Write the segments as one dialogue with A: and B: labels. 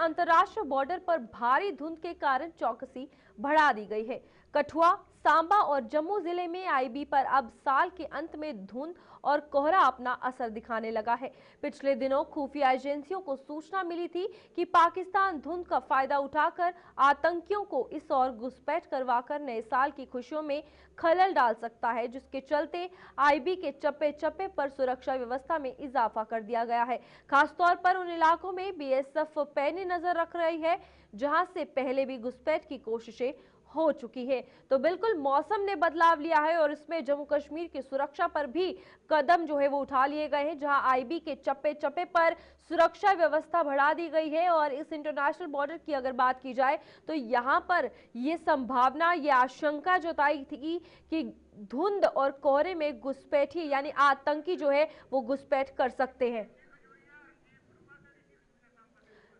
A: अंतर्राष्ट्रीय बॉर्डर पर भारी धुंध के कारण चौकसी बढ़ा दी गई है। कठुआ, सांबा और जम्मू जिले में आईबी पर अब साल के अंत में धुंध और कोहरा अपना असर दिखाने लगा है। पिछले दिनों खुफिया एजेंसियों को सूचना मिली थी कि पाकिस्तान धुंध का फायदा उठाकर आतंकियों को इस ओर घुसपैठ करवाकर नए साल की खुशियों में खलल डाल सकता है, जिसके चलते आईबी के चप्पे चप्पे पर सुरक्षा व्यवस्था में इजाफा कर दिया गया है। खासतौर पर उन इलाकों में बीएसएफ पैनी नजर रख रही है जहां से पहले भी घुसपैठ की कोशिशें हो चुकी है। तो बिल्कुल मौसम ने बदलाव लिया है और इसमें जम्मू कश्मीर की सुरक्षा पर भी कदम जो है वो उठा लिए गए हैं, जहां आईबी के चप्पे चप्पे पर सुरक्षा व्यवस्था बढ़ा दी गई है। और इस इंटरनेशनल बॉर्डर की अगर बात की जाए तो यहां पर ये संभावना, ये आशंका जताई थी कि धुंध और कोहरे में घुसपैठी यानी आतंकी जो है वो घुसपैठ कर सकते हैं।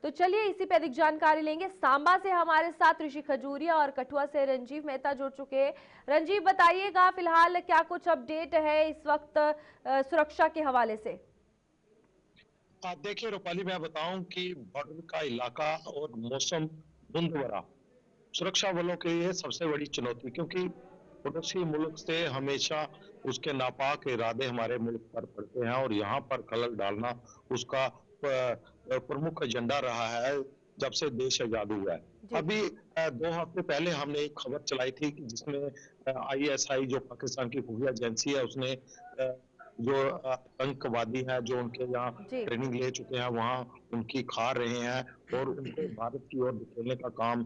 A: तो चलिए इसी पे अधिक जानकारी लेंगे। सांबा से हमारे साथ ऋषि खजूरिया और कठुआ से रंजीव मेहता जुड़ चुके हैं। रंजीव, बताइएगा फिलहाल क्या कुछ अपडेट है इस वक्त सुरक्षा के हवाले से?
B: देखिए रूपाली, मैं बताऊं कि बॉर्डर का इलाका और मौसम धुंध भरा सुरक्षा बलों के लिए सबसे बड़ी चुनौती, क्योंकि पड़ोसी मुल्क से हमेशा उसके नापाक इरादे हमारे मुल्क पर पड़ते हैं और यहाँ पर खलल डालना उसका प्रमुख एजेंडा रहा है जब से देश आजाद हुआ है।
A: जी।
B: अभी 2 हफ्ते पहले हमने एक खबर चलाई थी कि जिसमें आईएसआई जो पाकिस्तान की खुफिया एजेंसी है उसने जो आतंकवादी हैं जो उनके यहाँ
A: जी।
B: ट्रेनिंग ले चुके हैं वहाँ उनकी खा रहे हैं और उनको भारत की ओर धकेलने का काम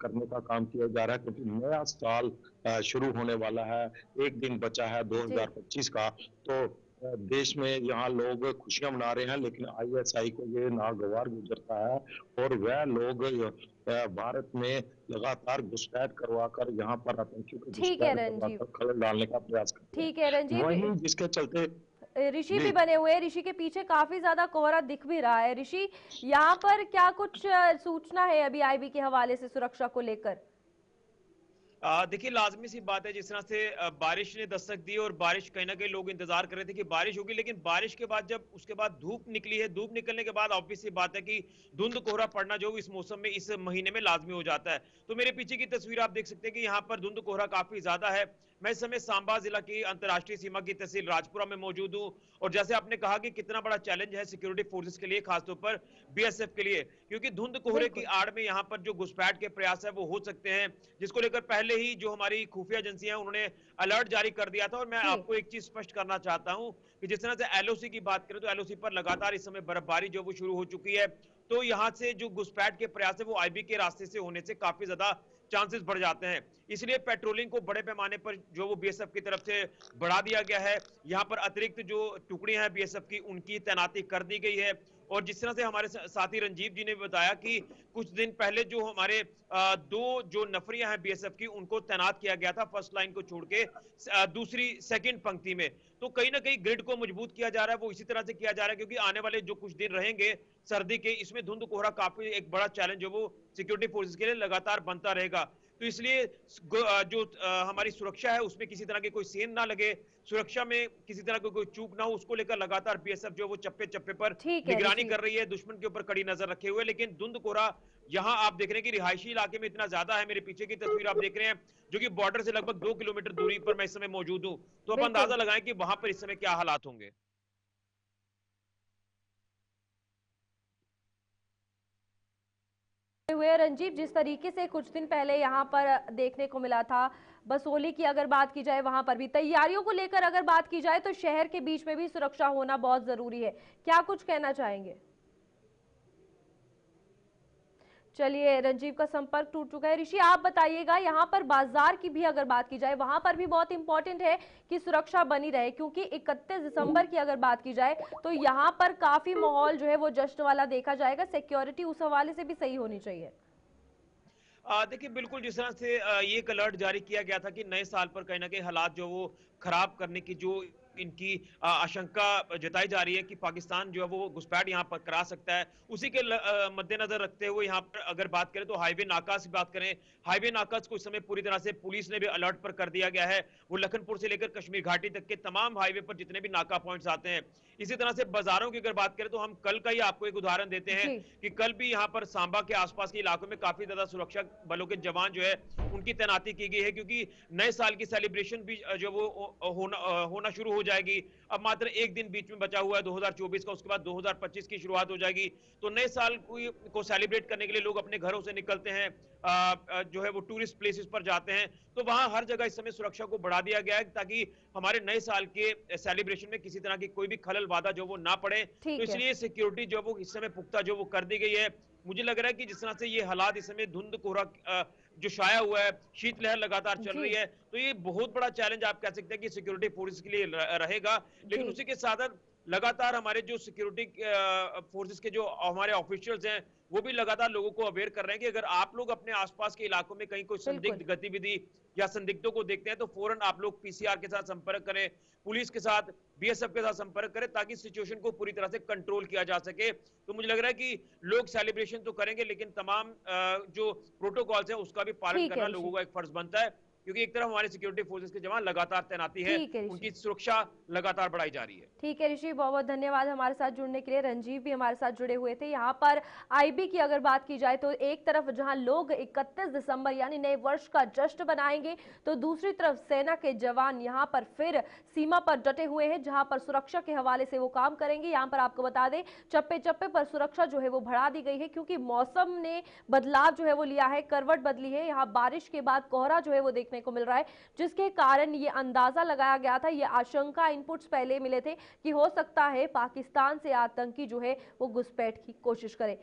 B: करने का काम किया जा रहा है, क्योंकि नया साल शुरू होने वाला है। एक दिन बचा है
A: जी।
B: 2025 का। तो देश में यहाँ लोग खुशियां मना रहे हैं, लेकिन आईएसआई को ये नागवार गुजरता है और वह लोग भारत में लगातार घुसपैठ करवाकर यहाँ पर आतंकियों को
A: ठीक है
B: घुसपैठ
A: रंजीव।
B: करवाकर खलल डालने का प्रयास करते
A: ठीक है
B: हैं।
A: रंजीव।
B: वहीं जिसके चलते
A: ऋषि
B: जी
A: भी बने हुए हैं, ऋषि के पीछे काफी ज्यादा कोहरा दिख भी रहा है। ऋषि, यहाँ पर क्या कुछ सूचना है अभी आईबी के हवाले से सुरक्षा को लेकर?
C: देखिए, लाजमी सी बात है, जिस तरह से बारिश ने दस्तक दी और बारिश कहीं ना कहीं लोग इंतजार कर रहे थे कि बारिश होगी, लेकिन बारिश के बाद जब उसके बाद धूप निकली है, धूप निकलने के बाद ऑब्वियस सी बात है कि धुंध कोहरा पड़ना जो इस मौसम में इस महीने में लाजमी हो जाता है। तो मेरे पीछे की तस्वीर आप देख सकते हैं कि यहाँ पर धुंध कोहरा काफी ज्यादा है। मैं इस समय सांबा जिला की अंतर्राष्ट्रीय सीमा की तहसील राजपुरा में मौजूद हूँ और जैसे आपने कहा कि कितना बड़ा चैलेंज है सिक्योरिटी फोर्सेस के लिए, खासतौर पर बीएसएफ के लिए, क्योंकि धुंध कोहरे की आड़ में यहाँ पर जो घुसपैठ के प्रयास है वो हो सकते हैं, जिसको लेकर पहले ही जो हमारी खुफिया एजेंसियां उन्होंने अलर्ट जारी कर दिया था। और मैं
A: जी।
C: आपको एक चीज स्पष्ट करना चाहता हूं कि जिस तरह से एलओसी की बात करें तो एलओसी पर लगातार इस समय बर्फबारी जो वो शुरू हो चुकी है, तो यहां से जो घुसपैठ के प्रयास है वो आईबी के रास्ते से होने से काफी ज्यादा चांसेस बढ़ जाते हैं। इसलिए पेट्रोलिंग को बड़े पैमाने पर जो वो बीएसएफ की तरफ से बढ़ा दिया गया है। यहाँ पर अतिरिक्त जो टुकड़ियां हैं बीएसएफ की उनकी तैनाती कर दी गई है। और जिस तरह से हमारे साथी रंजीव जी ने बताया कि कुछ दिन पहले जो हमारे दो जो नफरियां हैं बीएसएफ की उनको तैनात किया गया था फर्स्ट लाइन को छोड़ के दूसरी सेकंड पंक्ति में, तो कहीं ना कहीं ग्रिड को मजबूत किया जा रहा है। वो इसी तरह से किया जा रहा है क्योंकि आने वाले जो कुछ दिन रहेंगे सर्दी के, इसमें धुंध कोहरा काफी एक बड़ा चैलेंज जो वो सिक्योरिटी फोर्सेस के लिए लगातार बनता रहेगा। तो इसलिए जो हमारी सुरक्षा है उसमें किसी तरह की कोई सेंध ना लगे, सुरक्षा में किसी तरह की कोई चूक ना हो, उसको लेकर लगातार बीएसएफ जो वो चप्पे चप्पे पर
A: ठीक है
C: निगरानी
A: ऋषि।
C: कर रही है, दुश्मन के ऊपर कड़ी नजर रखे हुए। लेकिन धुंध कोहरा यहाँ आप देख रहे हैं कि रिहायशी इलाके में इतना ज्यादा है। मेरे पीछे की तस्वीर आप देख रहे हैं जो कि बॉर्डर से लगभग 2 किलोमीटर दूरी पर मैं इस समय मौजूद हूं। तो आप
A: बिल्कुल।
C: अंदाजा लगाएं कि वहां पर इस समय क्या हालात होंगे।
A: हुए रंजीव, जिस तरीके से कुछ दिन पहले यहाँ पर देखने को मिला था, बसोली की अगर बात की जाए वहां पर भी तैयारियों को लेकर अगर बात की जाए तो शहर के बीच में भी सुरक्षा होना बहुत जरूरी है। क्या कुछ कहना चाहेंगे? चलिए, रंजीव का संपर्क टूट चुका है। ऋषि, आप बताइएगा यहाँ पर बाजार की भी अगर बात की जाए वहां पर भी बहुत इंपॉर्टेंट है कि सुरक्षा बनी रहे, क्योंकि 31 दिसंबर की अगर बात की जाए तो यहाँ पर काफी माहौल जो है वो जश्न वाला देखा जाएगा। सिक्योरिटी उस हवाले से भी सही होनी चाहिए।
C: देखिए, बिल्कुल जिस तरह से ये एक अलर्ट जारी किया गया था कि नए साल पर कहीं ना कहीं हालात जो वो खराब करने की जो इनकी आशंका जताई जा रही है कि पाकिस्तान जो है वो घुसपैठ यहाँ पर करा सकता है, उसी के मद्देनजर रखते हुए यहाँ पर अगर बात करें तो हाईवे नाकास की बात करें, हाईवे नाकास को इस समय पूरी तरह से पुलिस ने भी अलर्ट पर कर दिया गया है। वो लखनपुर से लेकर कश्मीर घाटी तक के तमाम हाईवे पर जितने भी नाका पॉइंट्स आते हैं इसी तरह से बाजारों की अगर बात करें तो हम कल का ही आपको एक उदाहरण देते हैं
A: जी।
C: कि कल भी यहाँ पर सांबा के आसपास के इलाकों में काफी ज्यादा सुरक्षा बलों के जवान जो है उनकी तैनाती की गई है, क्योंकि नए साल की सेलिब्रेशन भी जो वो होना शुरू हो जाएगी। अब मात्र एक दिन बीच में बचा हुआ है 2024 का, उसके बाद 2025 की शुरुआत हो जाएगी। तो नए साल को सेलिब्रेट करने के लिए लोग अपने घरों से निकलते हैं, जो है वो टूरिस्ट प्लेसेस पर जाते हैं। तो वहां हर जगह इस समय सुरक्षा को बढ़ा दिया गया है ताकि हमारे नए साल के सेलिब्रेशन में किसी तरह की कोई भी खलल बाधा जो वो ना पड़े। तो
A: ठीक है।
C: इसलिए सिक्योरिटी जो वो इस समय पुख्ता जो वो कर दी गई है। मुझे लग रहा है कि जिस तरह से ये हालात इस समय धुंध कोहरा जो छाया हुआ है, शीतलहर लगातार चल
A: जी।
C: रही है, तो ये बहुत बड़ा चैलेंज आप कह सकते हैं कि सिक्योरिटी फोर्सेस के लिए रहेगा। लेकिन
A: जी।
C: उसी के साथ लगातार हमारे जो सिक्योरिटी फोर्सेस के जो हमारे ऑफिशियल्स हैं वो भी लगातार लोगों को अवेयर कर रहे हैं कि अगर आप लोग अपने आसपास के इलाकों में कहीं कोई
A: बिल्कुल।
C: संदिग्ध गतिविधि या संदिग्धों को देखते हैं तो फौरन आप लोग पीसीआर के साथ संपर्क करें, पुलिस के साथ, बीएसएफ के साथ संपर्क करें ताकि सिचुएशन को पूरी तरह से कंट्रोल किया जा सके। तो मुझे लग रहा है कि लोग सेलिब्रेशन तो करेंगे लेकिन तमाम जो प्रोटोकॉल्स हैं उसका भी पालन
A: ठीक है
C: करना
A: ऋषि।
C: लोगों का एक फर्ज बनता है, क्योंकि एक तरफ हमारे सिक्योरिटी फोर्सेस के जवान लगातार तैनाती है,
A: ठीक है ऋषि।
C: उनकी सुरक्षा लगातार बढ़ाई जा रही है।
A: ठीक है ऋषि, बहुत बहुत धन्यवाद हमारे साथ जुड़ने के लिए। रंजीव भी हमारे साथ जुड़े हुए थे। यहाँ पर आईबी की अगर बात की जाए तो एक तरफ जहां लोग 31 दिसंबर यानी नए वर्ष का जश्न बनाएंगे, तो दूसरी तरफ सेना के जवान यहाँ पर फिर सीमा पर डटे हुए हैं, जहां पर सुरक्षा के हवाले से वो काम करेंगे। यहाँ पर आपको बता दें, चप्पे चप्पे पर सुरक्षा जो है वो बढ़ा दी गई है, क्योंकि मौसम ने बदलाव जो है वो लिया है, करवट बदली है। यहाँ बारिश के बाद कोहरा जो है वो देखने को मिल रहा है, जिसके कारण ये अंदाजा लगाया गया था, ये आशंका इनपुट्स पहले मिले थे कि हो सकता है पाकिस्तान से आतंकी जो है वो घुसपैठ की कोशिश करें।